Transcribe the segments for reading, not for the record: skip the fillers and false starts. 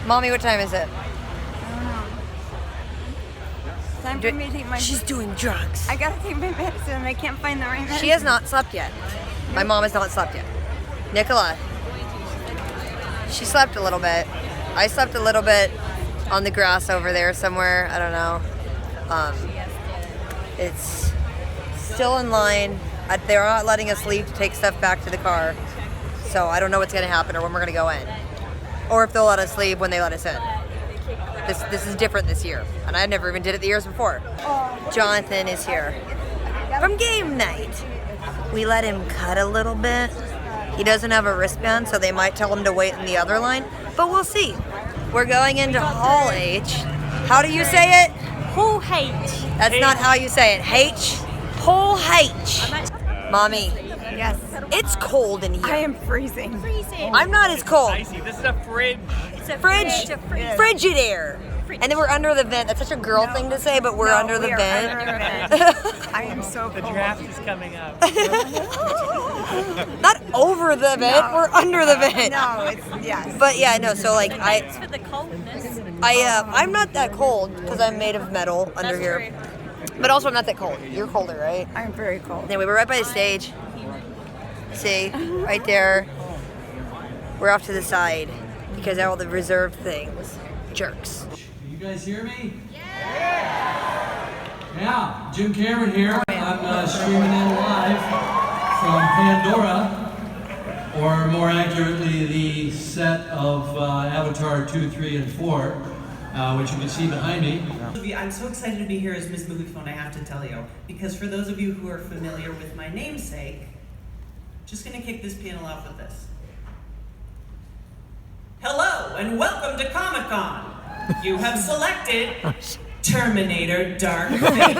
Mommy, what time is it? Time for me to take my... She's doing drugs. I gotta take my medicine and I can't find the right medicine. She has not slept yet. My mom has not slept yet. Nicola. She slept a little bit. I slept a little bit on the grass over there somewhere. I don't know. It's still in line. They're not letting us leave to take stuff back to the car. So I don't know what's going to happen or when we're going to go in. Or if they'll let us leave when they let us in. This is different this year. And I never even did it the years before. Jonathan is here from game night. We let him cut a little bit. He doesn't have a wristband, so they might tell him to wait in the other line. But we'll see. We're going into Hall H. How do you say it? Hall H. That's not how you say it. H. Hall H. Mommy. Yes. It's cold in here. I am freezing. I'm not as cold. Icy. This is a fridge. It's a Fridge. Frigid air. And then we're under the vent. That's such a girl thing to say, but we're under the vent. I am so The cold. draft is coming up. Not over the vent. We're under the vent. No, it's, yes. But yeah, no. So like for the coldness. I'm not that cold because I'm made of metal under here. But also I'm not that cold. You're colder, right? I'm very cold. Anyway, we're right by the stage. See, right there. We're off to the side because all the reserved things. Jerks. You guys hear me? Yeah, Jim Cameron here. I'm streaming in live from Pandora, or more accurately, the set of Avatar 2, 3, and 4, which you can see behind me. I'm so excited to be here as Miss Moviephone, I have to tell you, because for those of you who are familiar with my namesake, just gonna kick this panel off with this. Hello, and welcome to Comic-Con. You have selected Terminator Dark Fate.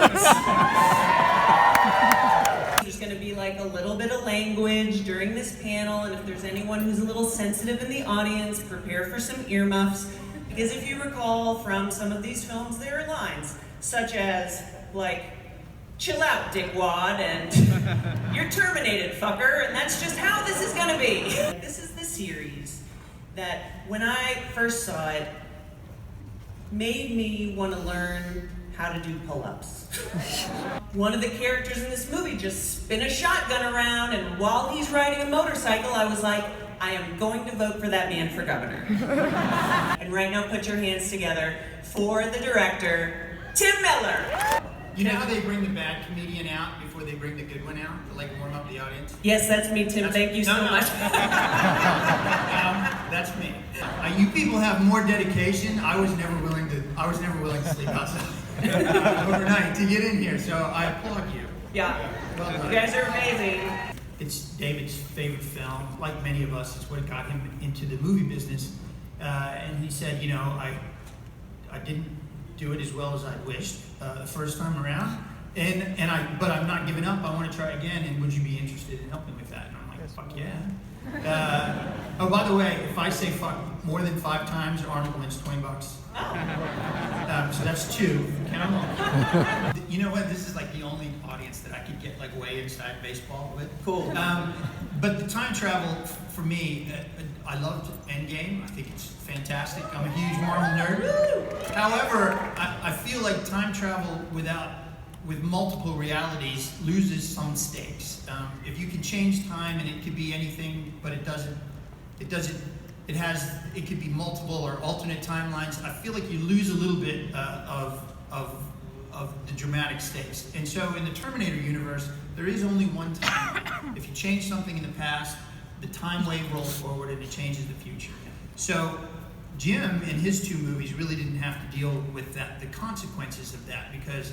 There's going to be like a little bit of language during this panel, and if there's anyone who's a little sensitive in the audience, prepare for some earmuffs, because if you recall from some of these films, there are lines such as, like, chill out, dickwad, and you're terminated, fucker, and that's just how this is going to be. This is the series that, when I first saw it, made me want to learn how to do pull-ups. One of the characters in this movie just spin a shotgun around, and while he's riding a motorcycle, I was like, I am going to vote for that man for governor. And right now, put your hands together for the director, Tim Miller. You know how they bring the bad comedian out before they bring the good one out to like warm up the audience? Yes, that's me, Tim. Thank you so much. That's me. You people have more dedication. I was never willing to sleep outside overnight to get in here. So I applaud you. Yeah, Well done. you guys are amazing. It's David's favorite film. Like many of us, it's what got him into the movie business. And he said, you know, I didn't do it as well as I wished the first time around, but I'm not giving up. I want to try again, and would you be interested in helping with that? And I'm like, fuck yeah. Oh, by the way, if I say fuck more than 5 times, Arnold wins $20. So that's 2. Count them all. You know what? This is like the only audience that I could get like way inside baseball with. Cool. But the time travel for me, I loved Endgame. I think it's fantastic. I'm a huge Marvel nerd. However, I feel like time travel with multiple realities loses some stakes. If you can change time and it could be anything, but it could be multiple or alternate timelines. I feel like you lose a little bit of the dramatic stakes. And so in the Terminator universe, there is only one time. If you change something in the past, the time wave rolls forward and it changes the future. So Jim in his 2 movies really didn't have to deal with the consequences of that, because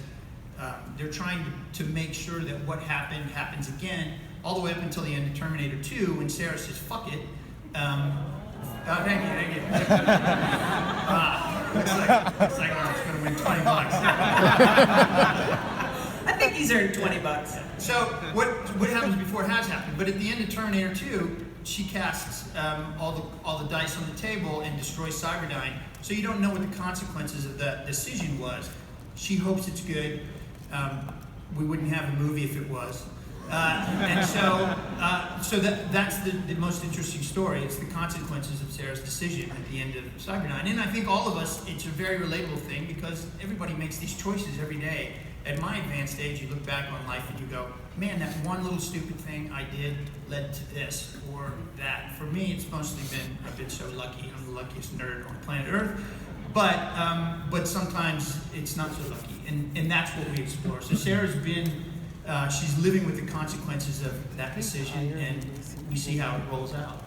they're trying to make sure that what happened happens again, all the way up until the end of Terminator 2 when Sarah says, fuck it. Thank you. Looks like I was going to win $20. I think he's earned $20. So what happens before it has happened? But at the end of Terminator 2, she casts all the dice on the table and destroys Cyberdyne. So you don't know what the consequences of that decision was. She hopes it's good. We wouldn't have a movie if it was. So that's the most interesting story. It's the consequences of Sarah's decision at the end of Cyberdyne. And I think all of us, it's a very relatable thing because everybody makes these choices every day. At my advanced age, you look back on life and you go, man, that one little stupid thing I did led to this or that. For me, it's mostly been, I've been so lucky. I'm the luckiest nerd on planet Earth. But sometimes it's not so lucky. And that's what we explore. So Sarah's been, she's living with the consequences of that decision, and we see how it rolls out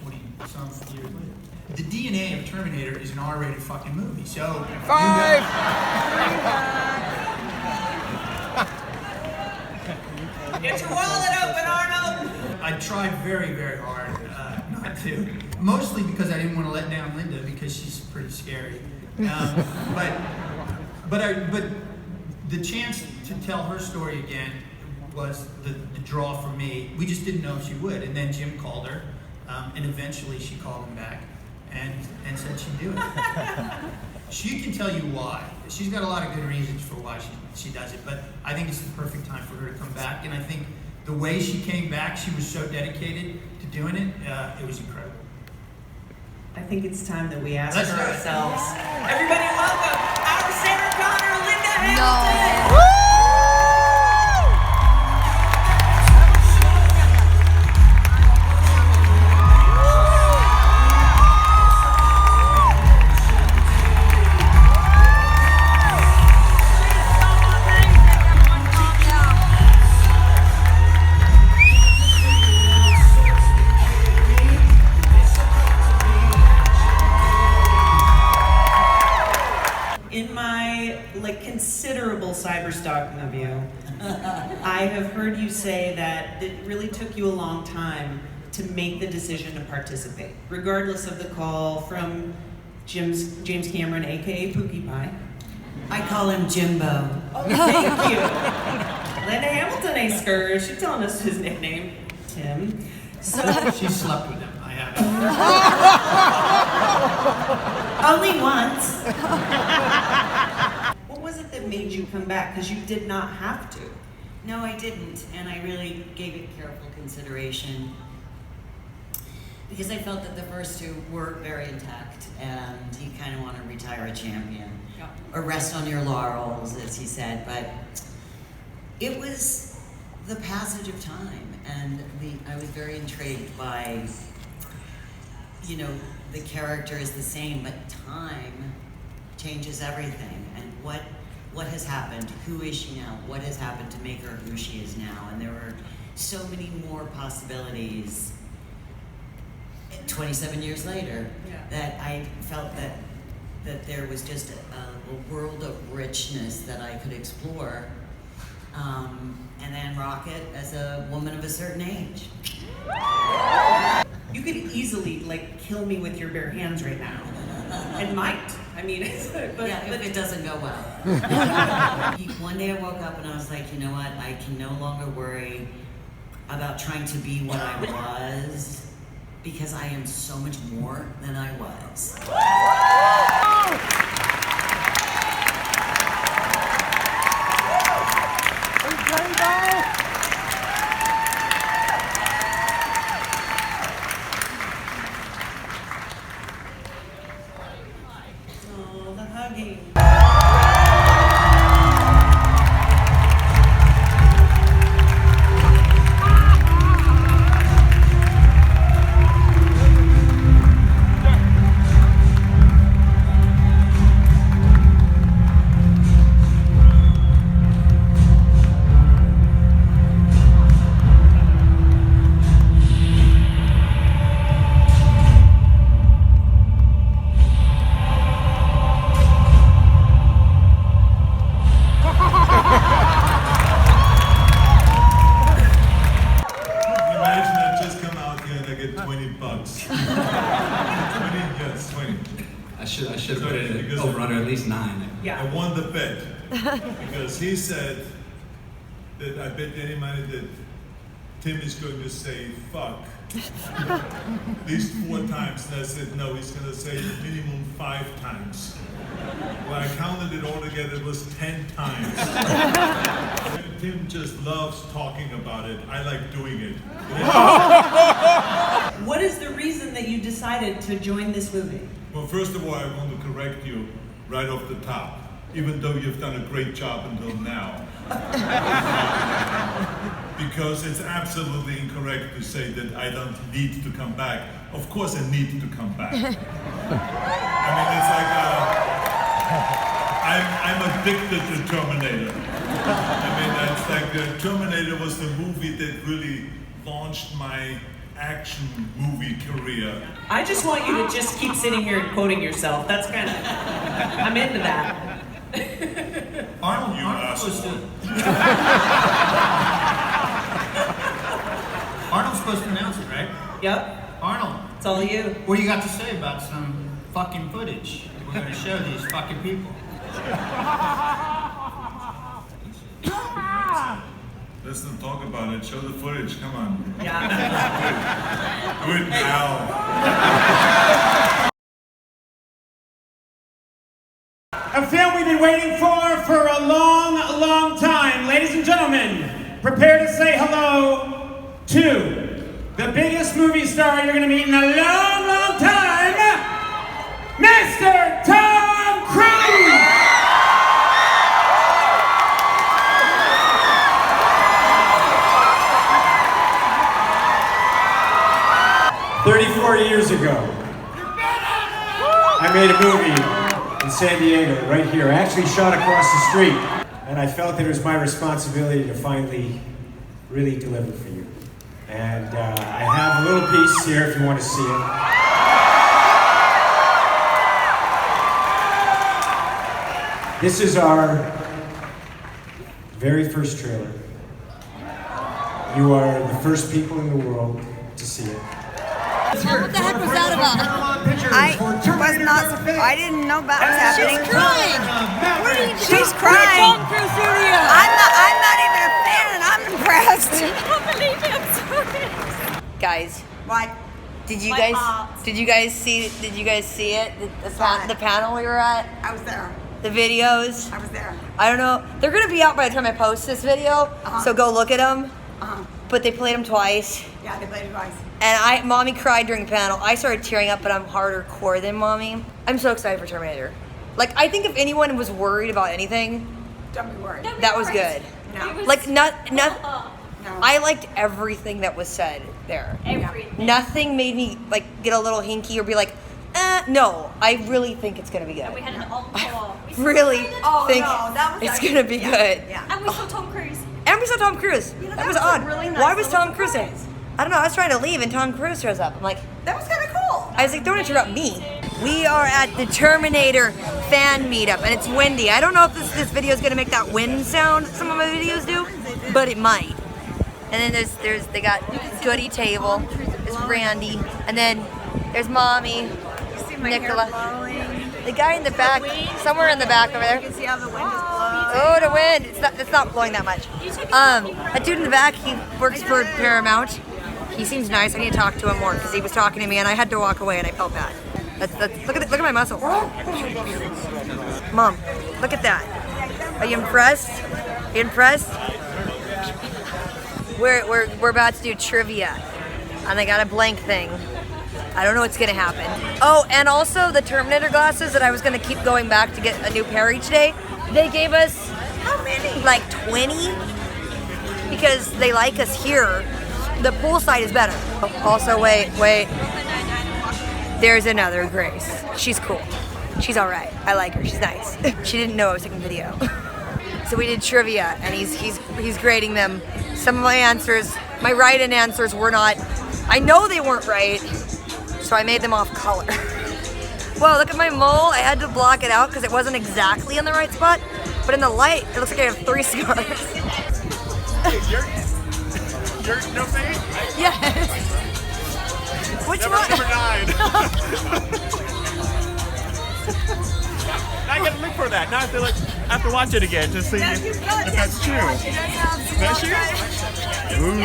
20-some years later. The DNA of Terminator is an R-rated fucking movie, so... Get your wallet open, Arnold! I tried very, very hard not to. Mostly because I didn't want to let down Linda because she's pretty scary. But the chance to tell her story again was the draw for me. We just didn't know if she would, and then Jim called her, and eventually she called him back and said she'd do it. She can tell you why. She's got a lot of good reasons for why she does it, but I think it's the perfect time for her to come back, and I think the way she came back, she was so dedicated to doing it, it was incredible. I think it's time that we ask Let's her do it. ourselves. Everybody welcome our Sarah Connor, Linda Hamilton! No. In my considerable cyber stalking of you, I have heard you say that it really took you a long time to make the decision to participate, regardless of the call from James Cameron, aka Pookie Pie. I call him Jimbo. Oh, thank you. Linda Hamilton ain't scared. She's telling us his nickname, Tim. So She slept with him, I haven't. Only once. what was it that made you come back? Because you did not have to. No, I didn't, and I really gave it careful consideration because I felt that the first two were very intact, and you kind of want to retire a champion or rest on your laurels, as he said. But it was the passage of time, and I was very intrigued by, the character is the same, but time changes everything. And what has happened? Who is she now? What has happened to make her who she is now? And there were so many more possibilities 27 years later that I felt that there was just a world of richness that I could explore. And then rock it as a woman of a certain age. You could easily kill me with your bare hands right now. And might. I mean, but If it doesn't go well. One day I woke up and I was like, you know what? I can no longer worry about trying to be what I was because I am so much more than I was. oh, the hugging. Imagine I just come out here and I get $20. 20? Yes, 20. I should have put it Because over under at least 9. Yeah. I won the bet because he said that I bet any money that Tim is going to say fuck At least 4 times. And I said, no, he's going to say minimum 5 times. When I counted it all together, it was 10 times. Tim just loves talking about it. I like doing it. What is the reason that you decided to join this movie? Well, first of all, I want to correct you right off the top, even though you've done a great job until now. Because it's absolutely incorrect to say that I don't need to come back. Of course I need to come back. I mean, it's like, I'm addicted to Terminator. I mean, that's like, Terminator was the movie that really launched my action movie career. I just want you to just keep sitting here and quoting yourself. That's kind of, I'm into that. Arnold's supposed to announce it, right? Yep, Arnold, it's all you. what do you got to say about some fucking footage we're going to show these fucking people? Let's not talk about it. Show the footage. Come on. Yeah. Do it now. A film we've been waiting for a long, long time. Ladies and gentlemen, prepare to say hello to the biggest movie star you're going to meet in a long, long time, Mr. Tom Cruise! 34 years ago, I made a movie in San Diego, right here. I actually shot across the street, and I felt that it was my responsibility to finally really deliver for you. And I have a little piece here if you want to see it. This is our very first trailer. You are the first people in the world to see it. What the heck was that about? I didn't know about what's happening. She's crying. She's crying. Tom Cruise studio. I'm not even a fan, and I'm impressed. I can't believe it. I'm sorry. Guys, What? did you My guys heart. did you guys see it? The panel we were at? I was there. The videos? I was there. I don't know. They're gonna be out by the time I post this video, so go look at them. But they played them twice. Yeah, they played it twice. And Mommy cried during the panel. I started tearing up, but I'm harder core than Mommy. I'm so excited for Terminator. Like, I think if anyone was worried about anything, Don't be worried. that was good. No. Like, not. No. I liked everything that was said there. Everything. Nothing made me like get a little hinky or be like, no. I really think it's gonna be good. We had an encore. Really Oh, think no, that was it's actually- gonna be yeah, good. Yeah. And we saw Tom Cruise. And we saw Tom Cruise. You know, that was was a odd. really nice Why was little Tom Cruise there? surprise. I don't know. I was trying to leave and Tom Cruise shows up. I'm like, That was kind of cool. I was like, don't interrupt me. We are at the Terminator fan meetup, and it's windy. I don't know if this video is gonna make that wind sound some of my videos do, but it might. And then they got Goody Table, there's Randy, and then there's Mommy, Nicola. The guy in the back, somewhere in the back over there. You can see how the wind is blowing. Oh, the wind! It's not blowing that much. A dude in the back, he works for Paramount. He seems nice. I need to talk to him more because he was talking to me, and I had to walk away, and I felt bad. Look at my muscle. Mom, look at that. Are you impressed? Are you impressed? We're about to do trivia, and I got a blank thing. I don't know what's gonna happen. Oh, and also the Terminator glasses that I was gonna keep going back to get a new pair each day. They gave us how many? Like 20, because they like us here. The poolside is better. Also, wait. There's another Grace. She's cool. She's all right. I like her. She's nice. She didn't know I was taking video. So we did trivia, and he's grading them. Some of my answers, my right-in answers were not. I know they weren't right, so I made them off color. Whoa, look at my mole. I had to block it out because it wasn't exactly in the right spot. But in the light, it looks like I have 3 scars. You're no fade? Yes. Which one? Number 9. Now I gotta look for that. Now I feel like have to watch it again to see if that's true. That's true? Ooh.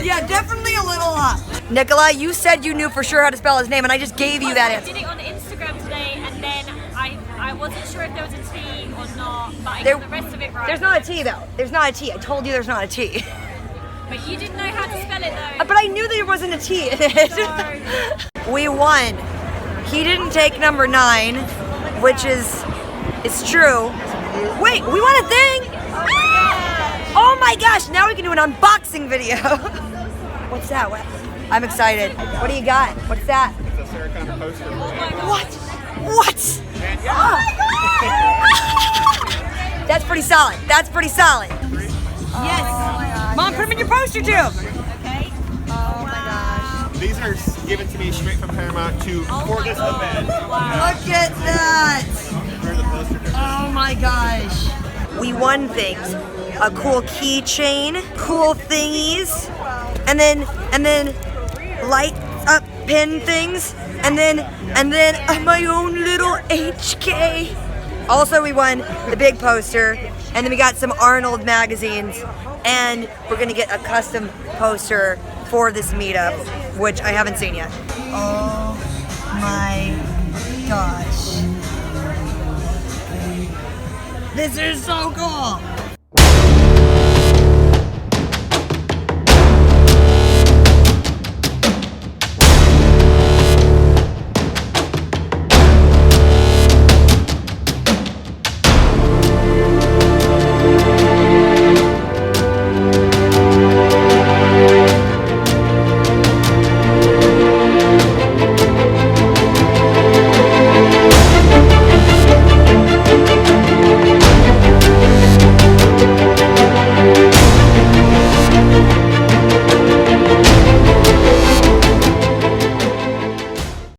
Yeah, definitely a little off. Nikolai, you said you knew for sure how to spell his name, and I just gave you that I answer. did it on Instagram today, and then I wasn't sure if there was a T or not, but I There- got the rest of it right. There's not a T though. There's not a T. I told you there's not a T. But you didn't know how to spell it though. But I knew there wasn't a T in it. We won. He didn't take number 9, which is, it's true. Wait, we won a thing? Oh my gosh, now we can do an unboxing video. What's that? I'm excited. What do you got? What's that? It's a Sarah Connor poster. What? What? Oh my God. That's pretty solid. That's pretty solid. Yes. Mom, put them in your poster tube. Okay. Oh my gosh. These are given to me straight from Paramount for this event. Look at that. For the poster. Oh my gosh. We won things. A cool keychain, cool thingies, and then light up pin things, and then my own little HK. Also, we won the big poster, and then we got some Arnold magazines, and we're gonna get a custom poster for this meetup, which I haven't seen yet. Oh my gosh. This is so cool.